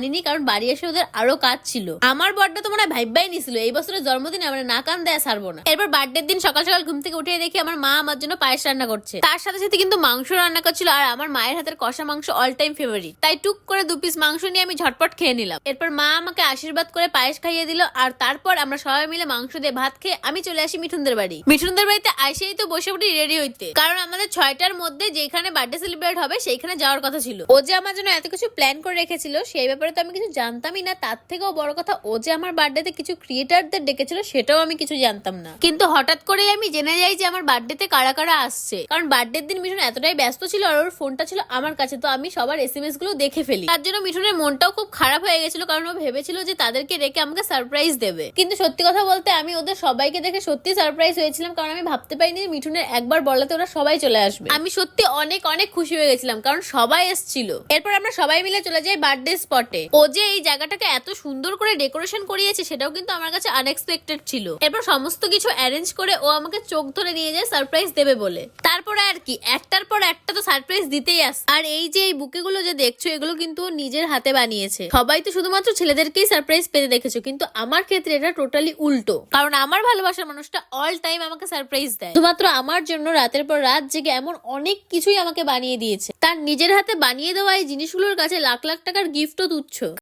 জানিনি, কারণ বাড়ি এসে ওদের আরো কাজ ছিল। আমার বার্থডে তো মনে হয় ভাইবাই নিছিল এই বছরের জন্মদিনে আমরা না কান দেয়া ছাড়বো না। এরপর বার্থডের দিন সকাল সকাল ঘুম থেকে উঠে দেখি আমার মা আমার জন্য পায়েস রান্না করছে, তার সাথে সাথে কিন্তু মাংস রান্না করছিল। আর আমার মায়ের হাতের কষা মাংস অল টাইম ফেভারিট, তাই টুক করে 2 পিস মাংস নিয়ে আমি ঝটপট খেয়ে নিলাম। এরপর মা আমাকে আশীর্বাদ করে পায়েস খাইয়ে দিল, আর তারপর আমরা সবাই মিলে মাংস দিয়ে ভাত খেয়ে আমি চলে আসি মিঠুনদের বাড়ি। মিঠুনদের বাড়িতে আইসেই তো বসে পড়ি রেডি হইতে, কারণ আমাদের 6টার মধ্যে যেখানে বার্থডে সেলিব্রেট হবে সেইখানে যাওয়ার কথা ছিল। ও যে আমার জন্য এত কিছু প্ল্যান করে রেখেছিল সেই ব্যাপারে তো আমি কিছু জানতামই না। তার থেকেও বড় কথা, ও যে আমার বার্থডেতে কিছু ক্রিয়েটারদের ডেকেছিল সেটাও আমি কিছু জানতাম না। কিন্তু হঠাৎ করেই আমি জেনে যাই যে আমার বার্থডেতে কারা কারা আসছে, কারণ বার্থডের দিন মিঠুন এতটাই ব্যস্ত ছিল আর ওর ফোনটা ছিল আমার কাছে, তো আমি সবার এসএমএস গুলো দেখে ফেলি। তার জন্য মিঠুনের মনটাও খুব খারাপ হয়ে গেছিল, কারণ ও ভেবেছিল যে তাদেরকে রেখে আমাকে সারপ্রাইজ দেবে। কিন্তু সত্যি কথা বলতে আমি ওদের সবাইকে দেখে সত্যি সারপ্রাইজ হয়েছিলাম, কারণ আমি ভাবতে পারিনি মিঠুনের একবার বলাতে ওরা সবাই চলে আসবে। আমি সত্যি অনেক অনেক খুশি হয়ে গেছিলাম, কারণ সবাই এসেছিল। এরপর আমরা সবাই মিলে চলে যাই বার্থডে স্পটে। ও যে এই জায়গাটাকে এত সুন্দর করে ডেকোরেশন করিয়েছে সেটাও কিন্তু আমার কাছে আনএক্সপেক্টেড ছিল। এরপর সমস্ত কিছু অ্যারেঞ্জ করে ও আমাকে চোখ ধরে নিয়ে যায় সারপ্রাইজ দেবে বলে। তারপরে আর কি, একটার পর একটা তো সারপ্রাইজ দিতেই আসে। আর এই যে এই বুকেগুলো যে দেখছো এগুলো কিন্তু ও নিজের হাতে বানিয়েছে। সবাই তো শুধুমাত্র ছেলেদেরকেই সারপ্রাইজ পেতে দেখেছো, কিন্তু আমার ক্ষেত্রে এটা টোটালি উল্টো, কারণ আমার ভালোবাসার মানুষটা অল টাইম আমাকে সারপ্রাইজ দেয়। শুধুমাত্র আমার জন্য রাতের পর রাত জেগে এমন অনেক কিছুই আমাকে বানিয়ে দিয়েছে। তার নিজের হাতে বানিয়ে দেওয়া এই জিনিসগুলোর কাছে লাখ লাখ টাকার গিফটও তুচ্ছ।